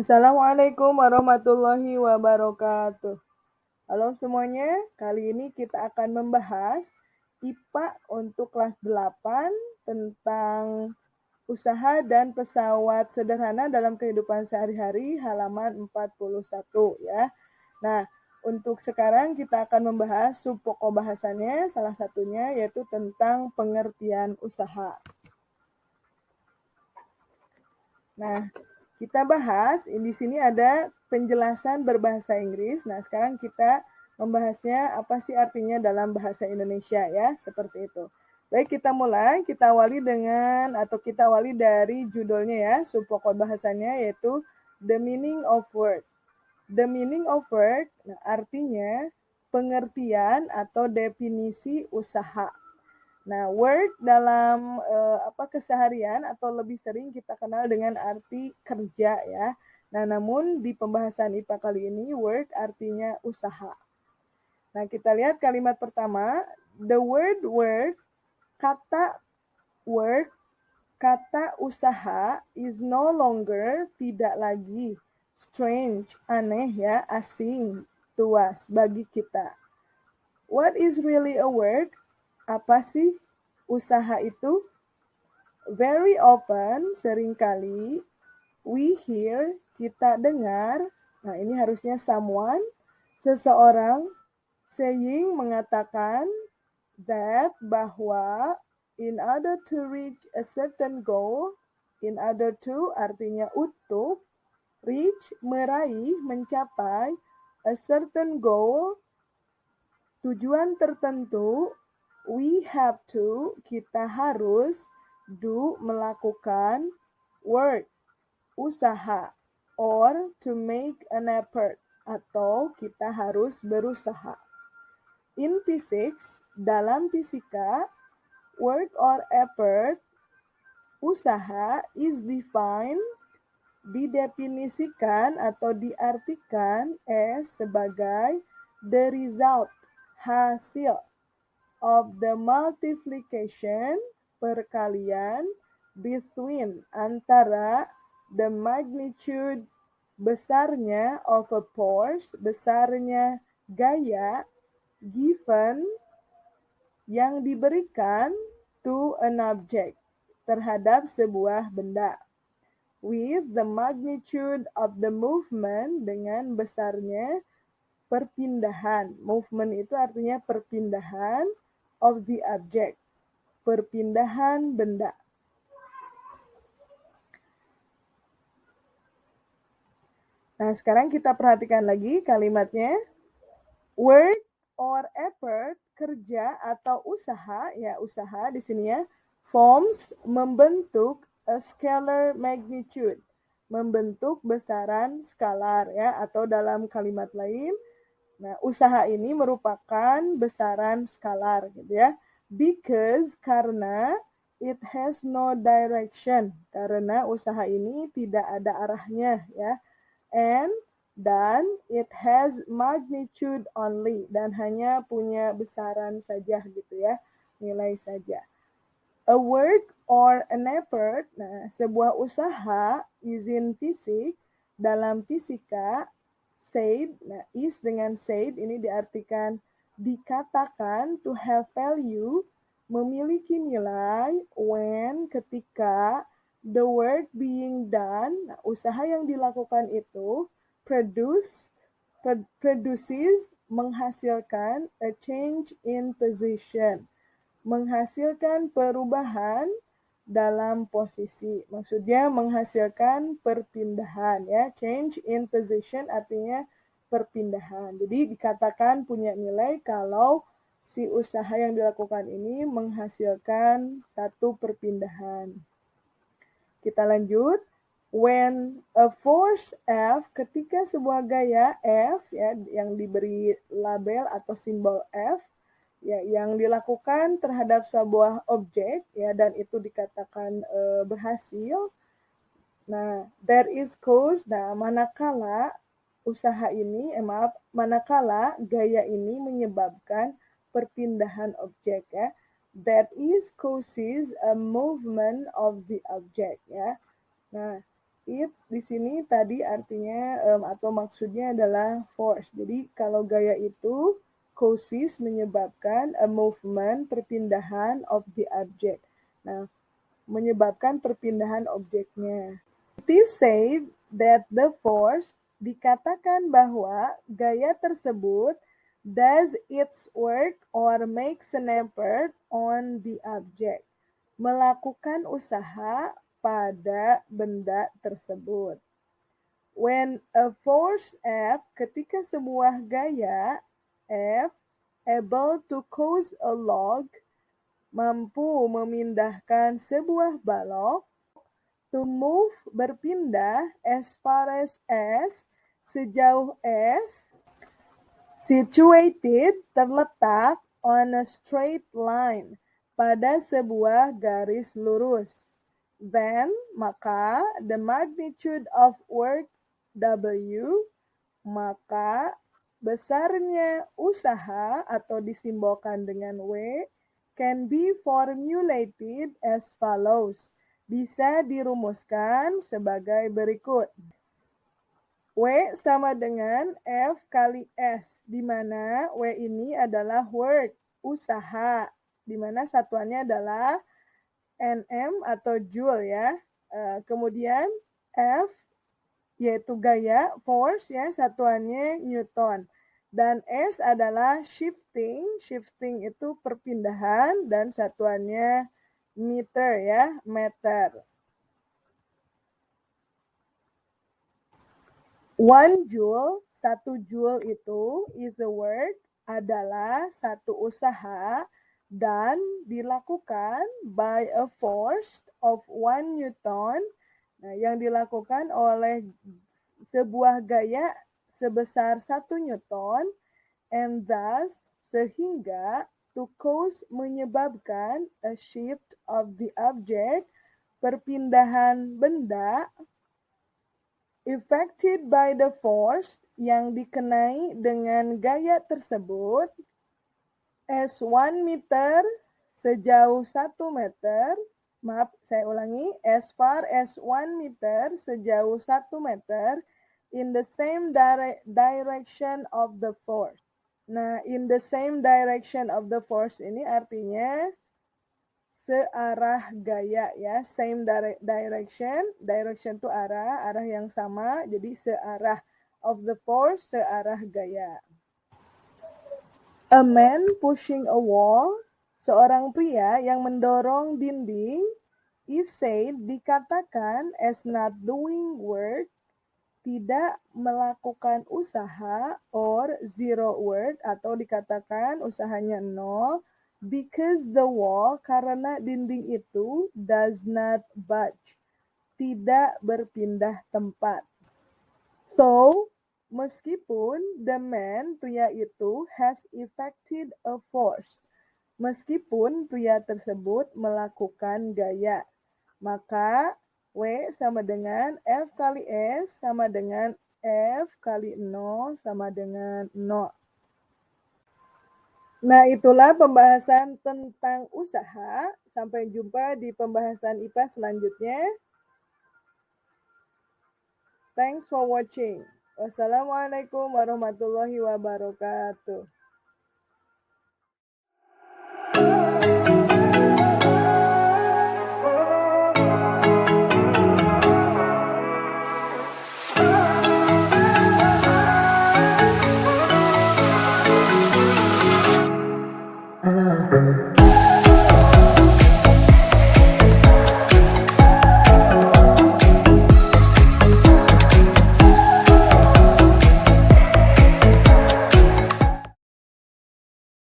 Assalamualaikum warahmatullahi wabarakatuh. Halo semuanya, kali ini kita akan membahas IPA untuk kelas 8 tentang usaha dan pesawat sederhana dalam kehidupan sehari-hari halaman 41 ya. Nah, untuk sekarang kita akan membahas subpokok bahasannya, salah satunya yaitu tentang pengertian usaha. Nah, kita bahas, di sini ada penjelasan berbahasa Inggris. Nah, sekarang kita membahasnya apa sih artinya dalam bahasa Indonesia ya, seperti itu. Baik, kita mulai. Kita awali dari judulnya ya, subpokok bahasanya yaitu The Meaning of Work. The meaning of work, nah, artinya pengertian atau definisi usaha. Nah, work dalam keseharian atau lebih sering kita kenal dengan arti kerja ya. Nah, namun di pembahasan IPA kali ini work artinya usaha. Nah, kita lihat kalimat pertama, the word work, kata work, kata usaha is no longer, tidak lagi, strange, aneh ya, asing to us, bagi kita. What is really a work? Apa sih usaha itu? Very often, seringkali, we hear, kita dengar, nah ini harusnya someone, seseorang, saying, mengatakan, that, bahwa, in order to reach a certain goal, in order to artinya untuk, reach, meraih, mencapai, a certain goal, tujuan tertentu, we have to, kita harus, do, melakukan, work, usaha, or to make an effort, atau kita harus berusaha. In physics, dalam fisika, work or effort, usaha is defined, didefinisikan atau diartikan as sebagai the result, hasil, of the multiplication, perkalian, between, antara, the magnitude, besarnya, of a force, besarnya gaya, given, yang diberikan, to an object, terhadap sebuah benda, with the magnitude of the movement, dengan besarnya perpindahan. Movement itu artinya perpindahan, of the object, perpindahan benda. Nah, sekarang kita perhatikan lagi kalimatnya. Work or effort, kerja atau usaha, ya usaha di sini ya, forms, membentuk a scalar magnitude, membentuk besaran skalar ya, atau dalam kalimat lain, nah, usaha ini merupakan besaran skalar gitu ya. Because, karena, it has no direction, karena usaha ini tidak ada arahnya ya. And, dan, it has magnitude only, dan hanya punya besaran saja gitu ya, nilai saja. A work or an effort, nah sebuah usaha is in physics, dalam fisika, said, nah is dengan said ini diartikan dikatakan to have value, memiliki nilai, when, ketika, the work being done, nah usaha yang dilakukan itu, produces, menghasilkan, a change in position, menghasilkan perubahan dalam posisi. Maksudnya menghasilkan perpindahan ya. Change in position artinya perpindahan. Jadi dikatakan punya nilai kalau si usaha yang dilakukan ini menghasilkan satu perpindahan. Kita lanjut. When a force F, ketika sebuah gaya F ya yang diberi label atau simbol F ya yang dilakukan terhadap sebuah objek ya dan itu dikatakan berhasil. Nah, there is cause. Nah, manakala usaha ini manakala gaya ini menyebabkan perpindahan objek ya, that is causes a movement of the object ya. Nah, it di sini tadi artinya atau maksudnya adalah force. Jadi kalau gaya itu causes menyebabkan a movement perpindahan of the object. Nah, menyebabkan perpindahan objeknya. It is said that the force dikatakan bahwa gaya tersebut does its work or makes an effort on the object. Melakukan usaha pada benda tersebut. When a force F, ketika sebuah gaya F able to cause a log, mampu memindahkan sebuah balok, to move, berpindah, as far as S, sejauh S, situated, terletak, on a straight line, pada sebuah garis lurus. Then, maka, the magnitude of work W, maka besarnya usaha atau disimbolkan dengan W, can be formulated as follows. Bisa dirumuskan sebagai berikut. W sama dengan F kali S, di mana W ini adalah work, usaha, di mana satuannya adalah Nm atau joule ya. Kemudian F yaitu gaya, force ya, satuannya Newton. Dan S adalah shifting, shifting itu perpindahan dan satuannya meter ya, meter. 1 joule, 1 joule itu is a work, adalah satu usaha dan dilakukan by a force of 1 Newton. Nah, yang dilakukan oleh sebuah gaya sebesar 1 Newton, and thus, sehingga, to cause, menyebabkan, a shift of the object, perpindahan benda, affected by the force, yang dikenai dengan gaya tersebut, as 1 meter, sejauh 1 meter, maaf, saya ulangi, as far as 1 meter, sejauh 1 meter, in the same direction of the force. Nah, in the same direction of the force ini artinya searah gaya ya, same direction, direction itu arah, arah yang sama, jadi searah, of the force, searah gaya. A man pushing a wall, seorang pria yang mendorong dinding, is said, dikatakan, as not doing work, tidak melakukan usaha, or zero work, atau dikatakan usahanya nol, because the wall, karena dinding itu, does not budge, tidak berpindah tempat. So, meskipun the man, pria itu, has effected a force, meskipun pria tersebut melakukan gaya, maka W sama dengan F kali S sama dengan F kali 0 sama dengan 0. Nah, itulah pembahasan tentang usaha. Sampai jumpa di pembahasan IPA selanjutnya. Thanks for watching. Wassalamualaikum warahmatullahi wabarakatuh.